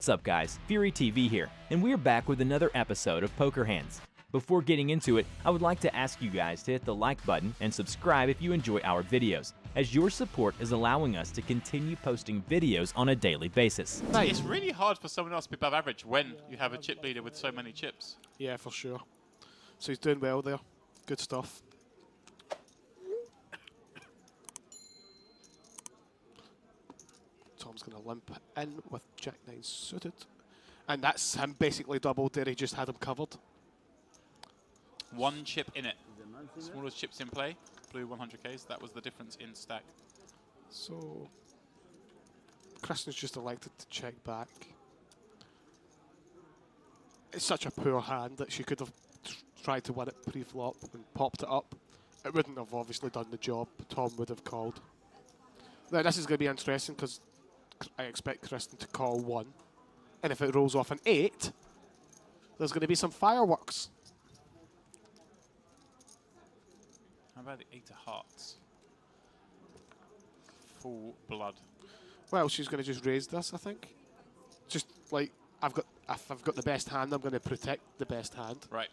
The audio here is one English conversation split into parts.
What's up guys, FuryTV here, and we're back with another episode of Poker Hands. Before getting into it, I would like to ask you guys to hit the like button and subscribe if you enjoy our videos, as your support is allowing us to continue posting videos on a daily basis. It's really hard for someone else to be above average when you have a chip leader with so many chips. Yeah, for sure. So he's doing well there. Good stuff. Tom's going to limp in with Jack-9 suited. And that's him basically doubled there. He just had him covered. One chip in it. Smallest chips in play. Blue 100Ks. That was the difference in stack. So Kristen's just elected to check back. It's such a poor hand that she could have tried to win it pre-flop and popped it up. It wouldn't have obviously done the job. Tom would have called. Now this is going to be interesting because I expect Kristen to call 1. And if it rolls off an 8, there's going to be some fireworks. How about the 8 of hearts? Full blood. Well, she's going to just raise this, I think. Just like, if I've got the best hand, I'm going to protect the best hand. Right.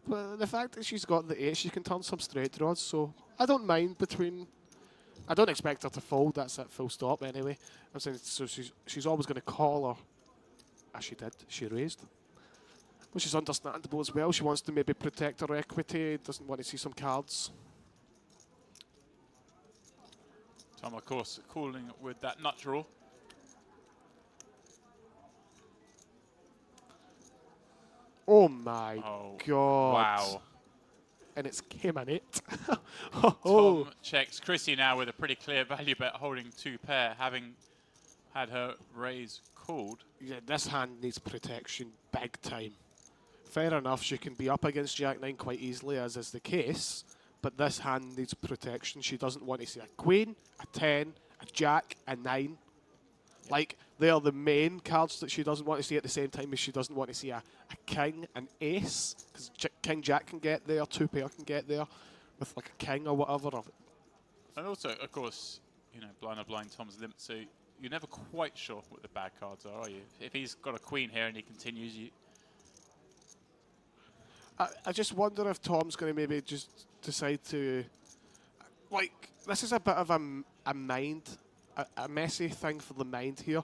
But the fact that she's got the 8, she can turn some straight draws, so I don't mind between... I don't expect her to fold, that's it, full stop anyway. I'm saying, so she's always going to call her, as she did, she raised. Which is understandable as well. She wants to maybe protect her equity, doesn't want to see some cards. Tom, of course, calling with that nut draw. Oh my god. Wow. And it's came on it. Tom checks Chrissy now with a pretty clear value bet, holding 2 pair, having had her raise called. Yeah, this hand needs protection big time. Fair enough, she can be up against Jack-9 quite easily, as is the case, but this hand needs protection. She doesn't want to see a queen, a 10, a jack, a 9. Yep. Like, they are the main cards that she doesn't want to see at the same time as she doesn't want to see a king, an ace, because king jack can get there, 2 pair can get there, with like a king or whatever. And also, of course, you know, blind or blind, Tom's limp, so you're never quite sure what the bad cards are you? If he's got a queen here and he continues, you... I just wonder if Tom's going to maybe just decide to... Like, this is a bit of a mind, a messy thing for the mind here.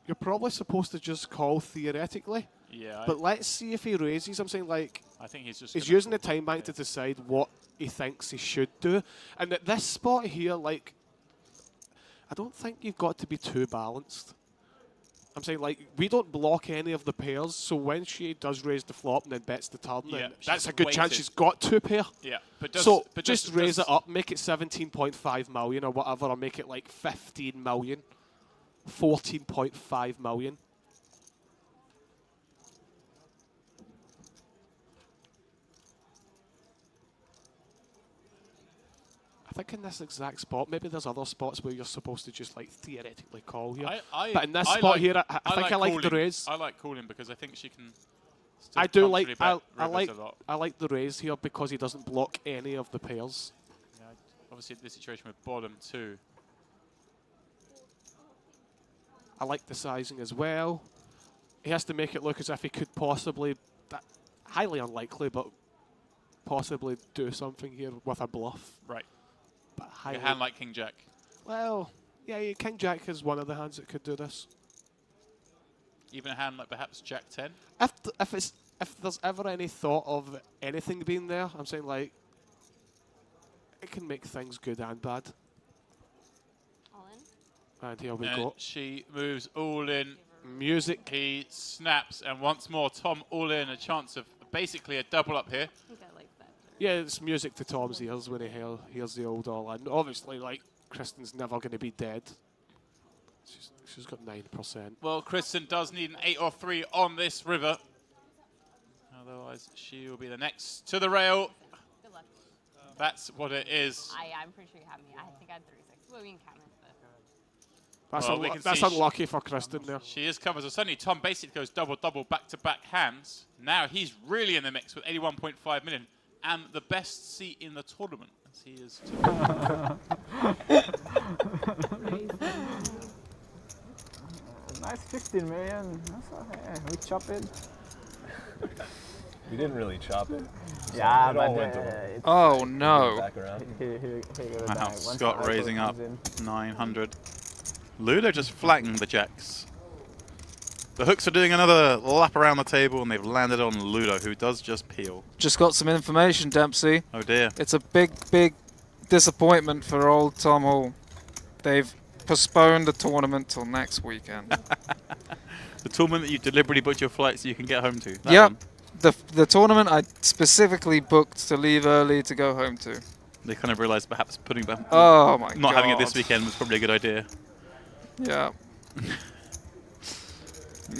You're probably supposed to just call theoretically. Yeah. But let's see if he raises. I'm saying, like... I think he's just... He's using the time bank to decide what he thinks he should do. And at this spot here, like... I don't think you've got to be too balanced. I'm saying, like, we don't block any of the pairs, so when she does raise the flop and then bets the turn, then that's a good chance she's got 2 pair. Yeah, but just raise it up, make it 17.5 million or whatever, or make it like 15 million, 14.5 million. I think in this exact spot, maybe there's other spots where you're supposed to just like theoretically call here. But in this spot here, I think I like the raise. I like calling because I think she can. I do like I like the raise here because he doesn't block any of the pairs. Yeah, obviously the situation with bottom too. I like the sizing as well. He has to make it look as if he could possibly, highly unlikely, but possibly do something here with a bluff. Right. But a hand like King Jack. Well, yeah, King Jack is one of the hands that could do this. Even a hand like perhaps Jack 10. If there's ever any thought of anything being there, I'm saying like it can make things good and bad. All in. And here we go. She moves all in. Music. He snaps, and once more Tom all in. A chance of basically a double up here. I think I like that. Yeah, it's music to Tom's ears when he hears the old all in. Obviously, like, Kristen's never going to be dead. She's got 9%. Well, Kristen does need an 8 or 3 on this river. Otherwise, she will be the next to the rail. Good luck. That's what it is. I'm pretty sure you have me. I think I had 3-6. Well, we can count it. That's unlucky for Kristen there. She is covered. So suddenly Tom basically goes double-double back-to-back hands. Now he's really in the mix with 81.5 million. And the best seat in the tournament, as he is. Nice 15 million. That's okay. We chop it. We didn't really chop it. So Yeah, it all but went to him. it's Oh like, no. Back around. Here goes Wow, back. Once Scott the raising eyeball up comes in. 900. Ludo just flattening the jacks. The hooks are doing another lap around the table, and they've landed on Ludo, who does just peel. Just got some information, Dempsey. Oh dear. It's a big, big disappointment for old Tom Hall. They've postponed the tournament till next weekend. The tournament that you deliberately booked your flight so you can get home to. That Yep. one. The tournament I specifically booked to leave early to go home to. They kind of realised perhaps putting back, Oh my god. not having it this weekend was probably a good idea. Yeah.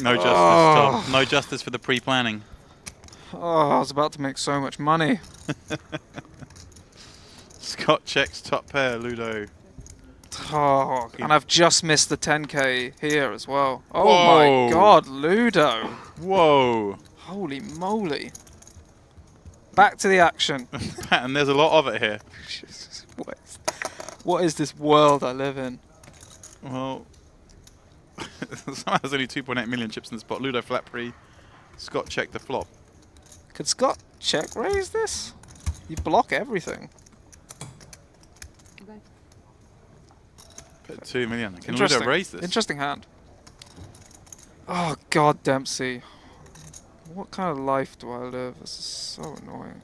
No justice, Tom. No justice for the pre-planning. Oh, I was about to make so much money. Scott checks top pair, Ludo. Oh, and I've just missed the 10k here as well. Oh Whoa. my god, Ludo. Whoa. Holy moly. Back to the action. And there's a lot of it here. Jesus, what is this world I live in? Well, somehow there's only 2.8 million chips in the spot. Ludo flat pre. Scott checked the flop. Could Scott check raise this? You block everything. Put 2 million. Can Ludo Interesting. raise this? Interesting hand. Oh god, Dempsey. What kind of life do I live? This is so annoying.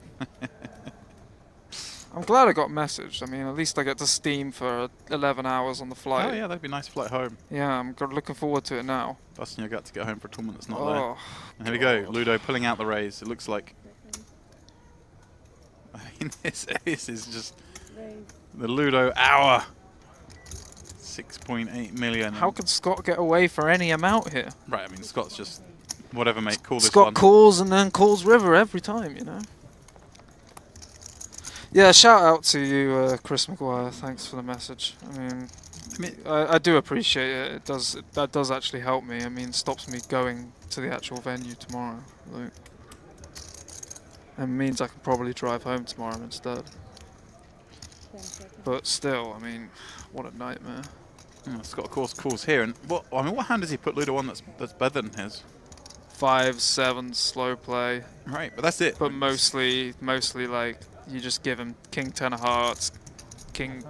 I'm glad I got messaged. I mean, at least I get to steam for 11 hours on the flight. Oh yeah, that'd be a nice flight home. Yeah, I'm looking forward to it now. Busting your gut to get home for a tournament that's not Oh, there. And here we go, Ludo pulling out the raise. It looks like... I mean, this is just the Ludo hour. 6.8 million. how could Scott get away for any amount here? Right, I mean, Scott's just... Whatever, mate. Call this Scott one. calls and then calls river every time, you know? Yeah, shout out to you, Chris McGuire. Thanks for the message. I mean, I do appreciate it. That does actually help me. I mean, stops me going to the actual venue tomorrow. Like, and means I can probably drive home tomorrow instead. But still, I mean, what a nightmare. Scott, of course, calls here. And what hand does he put Ludo on that's better than his? 5-7 slow play. Right, but that's it. But mostly like you just give him King 10 of hearts, King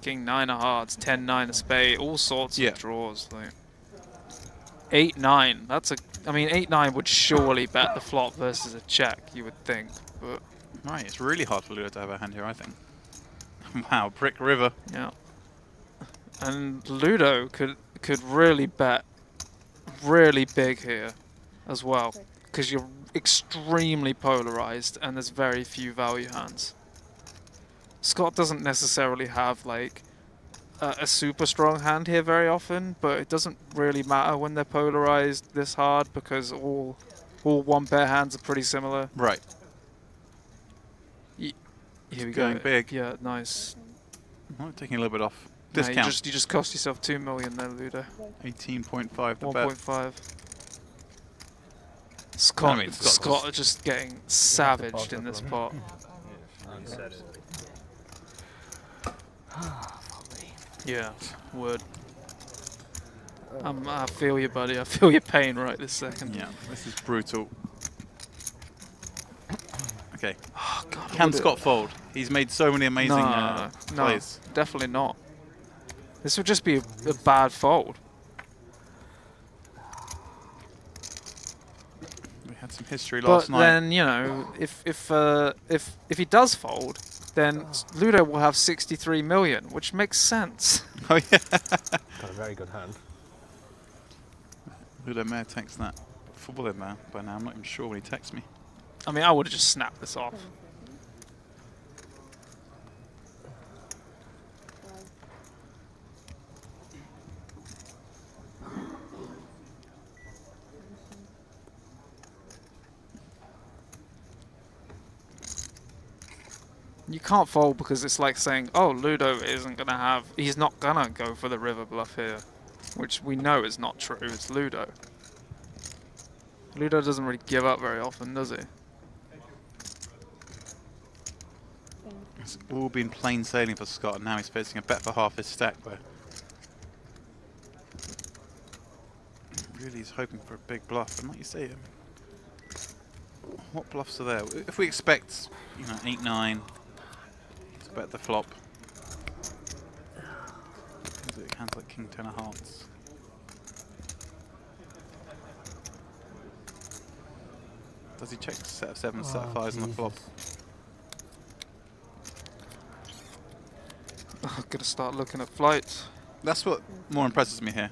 9 of hearts, 10-9 of spade, all sorts of draws. Like 8-9. I mean 8-9 would surely bet the flop versus a check, you would think. But right, it's really hard for Ludo to have a hand here, I think. Wow, brick river. yeah. And Ludo could really bet really big here as well, because you're extremely polarized and there's very few value hands. Scott doesn't necessarily have like a super strong hand here very often, but it doesn't really matter when they're polarized this hard because all one pair hands are pretty similar. Right. Here we Going go. big. Yeah, nice. Oh, taking a little bit off. No, Discount. you just cost yourself 2 million there, Ludo. 18.5 to bet. 1.5. Scott, I mean, Scott are just getting savaged in this pot. Yeah, would. I feel you, buddy. I feel your pain right this second. Yeah, this is brutal. Okay. Oh, God, Can Scott fold? He's made so many amazing no, plays. definitely not. This would just be a bad fold. We had some history But last night. then, you know, if he does fold, then Ludo will have 63 million, which makes sense. Oh yeah. Got a very good hand. Ludo may have texted that footballing man by now. I'm not even sure when he texts me. I mean, I would have just snapped this off. You can't fold because it's like saying, oh, Ludo isn't going to have... He's not going to go for the river bluff here. Which we know is not true. It's Ludo. Ludo doesn't really give up very often, does he? It's all been plain sailing for Scott, and now he's facing a bet for half his stack. Where really is hoping for a big bluff, and like you say, what bluffs are there? If we expect, you know, 8-9 to bet the flop, hands like King 10 of hearts. Does he check set of 7s, set of 5s on the flop? I'm gonna start looking at flights. That's what more impresses me here.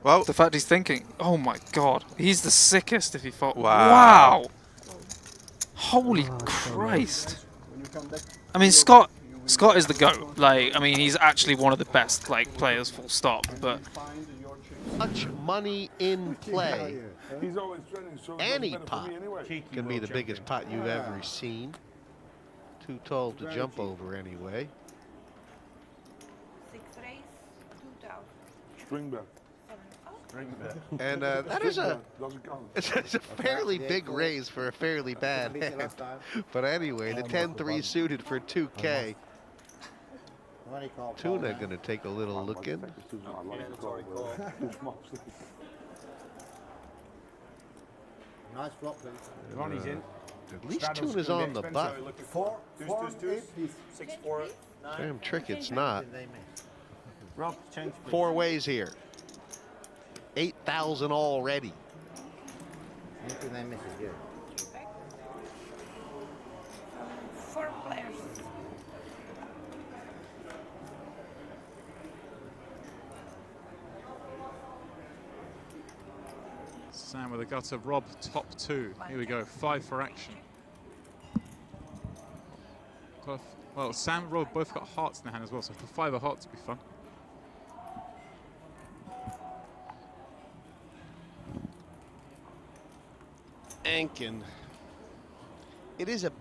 Well, The fact he's thinking, oh my god, he's the sickest if he fought. Wow. Wow! Holy Christ! I mean, Scott is the GOAT. Like, I mean, he's actually one of the best like players, full stop. But much money in play. Any pot can be the biggest pot you've ever seen. Too tall to jump over anyway. 6 raise, 2,000. String bet. And that is it's a fairly big raise for a fairly bad hand. But anyway, the 10-3 suited for 2K. Tuna gonna take a little look in. Nice flop, please. Ronnie's in. At least Tuna's on the button. 4, 6, 4, 9. Damn trick it's not. Rob, change, please. 4 ways here. 8,000 already. Anything they miss is good. 4 players. Sam with a gutter. Rob top 2. Here we go. 5 for action. Well, Sam and Rob both got hearts in their hand as well, so for 5 of hearts would be fun. Ankin. It is a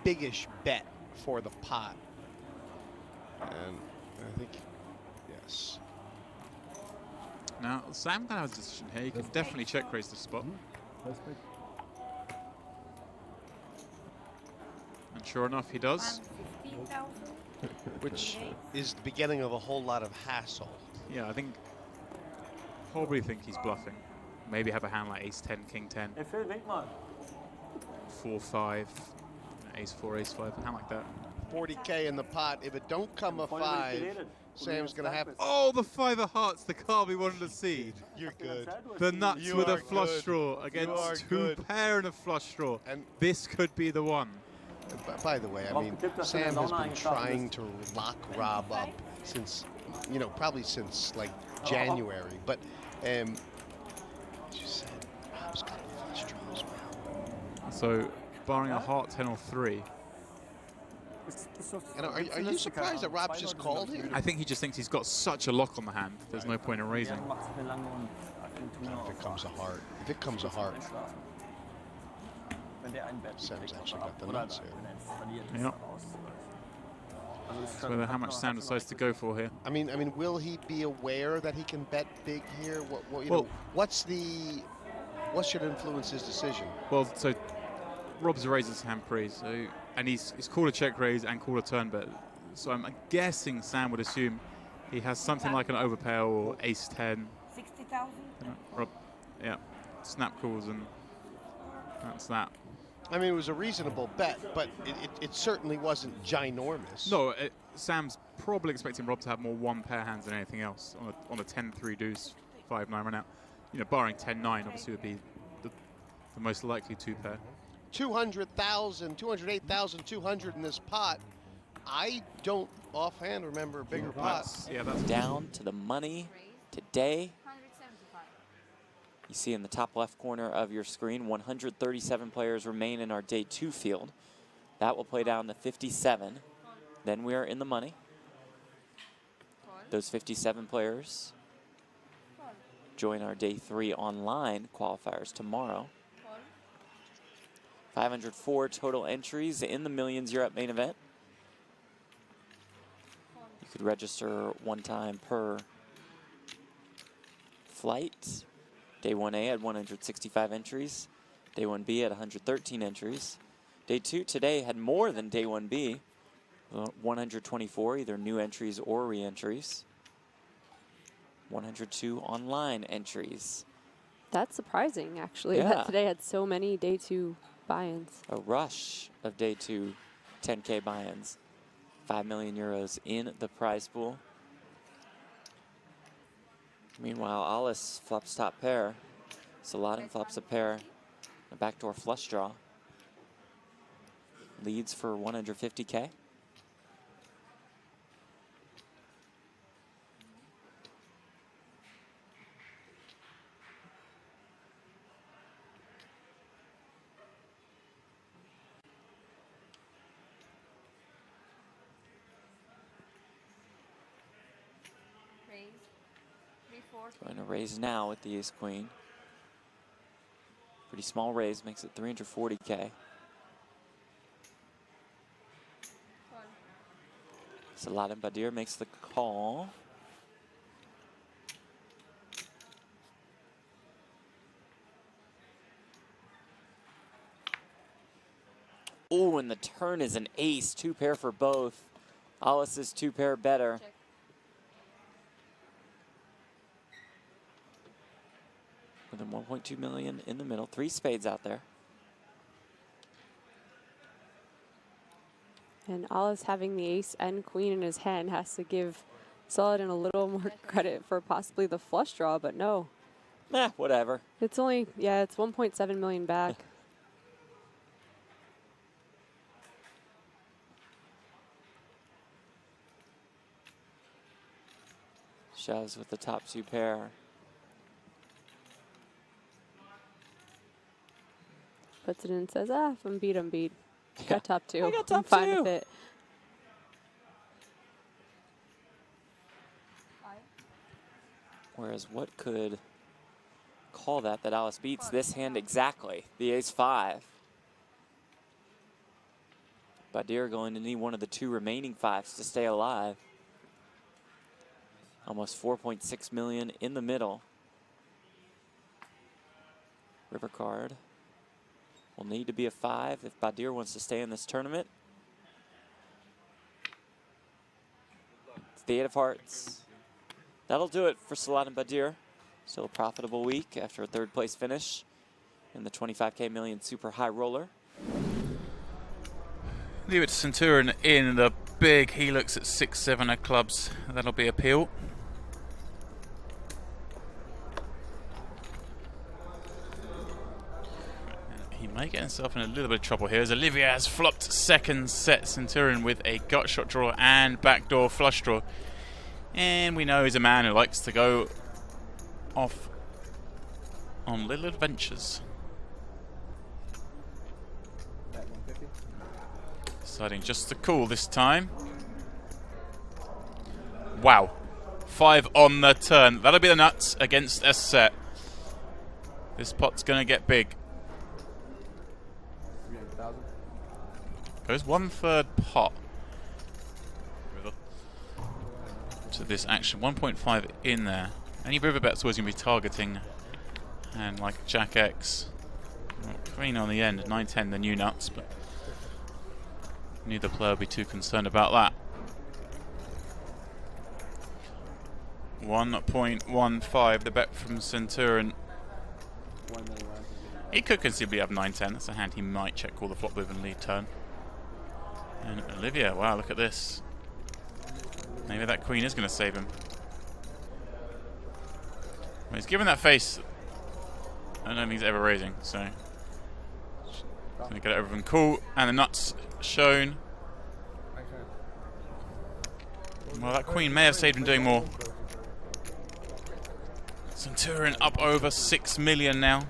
biggish bet for the pot. And I think, yes. Now, Sam kind of has a decision here. He can definitely check raise the spot. And sure enough, he does. 15,000. Which is the beginning of a whole lot of hassle. Yeah, I think, probably think he's bluffing. Maybe have a hand like ace 10, king 10, 4, 5, ace 4, ace 5, a hand like that. 40K in the pot. If it don't come a 5, Sam's gonna have. Oh, the 5 of hearts, the card we wanted to see. You're good. The nuts You with a are flush good. draw You are against 2 good. pair and a flush draw. And this could be the one. by the way, I mean, Sam has been trying to lock Rob up since, you know, probably since like January. But as you said, Rob's got a flush draw as well. So, barring a heart 10 or 3. And are you surprised that Rob's just called here? I think he just thinks he's got such a lock on the hand. There's no point in raising. If it comes a heart. If it comes a heart. Sam's actually got the nuts here. Yeah. So how much Sam decides to go for here. I mean, will he be aware that he can bet big here? What you Well, know, what should influence his decision? Well, so Rob's raised his hand pre, so and he's called a check raise and called a turn bet. So I'm guessing Sam would assume he has something like an overpair or ace 10. 60,000. Rob, yeah, snap calls and that's that. I mean, it was a reasonable bet, but it certainly wasn't ginormous. No, Sam's probably expecting Rob to have more 1 pair hands than anything else on a 10-3 deuce, 5-9 run out. You know, barring 10-9, obviously would be the most likely 2 pair. 200,000, 208,200 in this pot. I don't offhand remember a bigger pot. Yeah, that's down to the money today. 175. You see in the top left corner of your screen, 137 players remain in our day 2 field. That will play down to 57. Then we are in the money. Those 57 players join our day 3 online qualifiers tomorrow. 504 total entries in the Millions Europe main event. You could register 1 time per flight. Day 1A had 165 entries. Day 1B had 113 entries. Day 2 today had more than Day 1B. 124 either new entries or re-entries. 102 online entries. That's surprising, actually, Yeah. that today had so many day 2 buy-ins. A rush of day 2 10K buy-ins. 5 million euros in the prize pool. Meanwhile, Alice flops top pair. Saladin flops a pair. A backdoor flush draw. Leads for 150K. Going to raise now with the ace queen. Pretty small raise, makes it 340K. Saladin Badir makes the call. Oh, and the turn is an ace. 2 pair for both. Alice's 2 pair better. Check. With a 1.2 million in the middle. 3 spades out there. And Alice having the ace and queen in his hand has to give Saladin a little more credit for possibly the flush draw, but no. Whatever. It's only, yeah, it's 1.7 million back. Shoves with the top 2 pair. Puts it in and says, if I'm beat, I'm beat. Got top 2. I got I'm top fine 2. with it. Whereas what could call that Alice beats this hand exactly? The ace-5. Badir going to need one of the 2 remaining 5s to stay alive. Almost 4.6 million in the middle. River card will need to be a 5 if Badir wants to stay in this tournament. It's the 8 of hearts. That'll do it for Saladin Badir. Still a profitable week after a 3rd place finish in the 25K million super high roller. Leave it to Centurion in the big. He looks at 6-7 of clubs. That'll be appeal. He may get himself in a little bit of trouble here as Olivia has flopped 2nd set Centurion with a gut shot draw and backdoor flush draw. And we know he's a man who likes to go off on little adventures. Deciding just to call this time. Wow. 5 on the turn. That'll be the nuts against a set. This pot's going to get big. Goes 1/3 pot. To this action. 1.5 in there. Any river bet's always going to be targeting. And like Jack X. Queen on the end. 9-10 the new nuts. But neither player will be too concerned about that. 1.15 the bet from Centurion. He could conceivably have 9-10. That's a hand he might check call the flop with and lead turn. And Olivia, wow, look at this. Maybe that queen is going to save him. Well, he's given that face. I don't think he's ever raising, so going to get it over and cool. And the nuts shown. Well, that queen may have saved him doing more. Centurion up over 6 million now.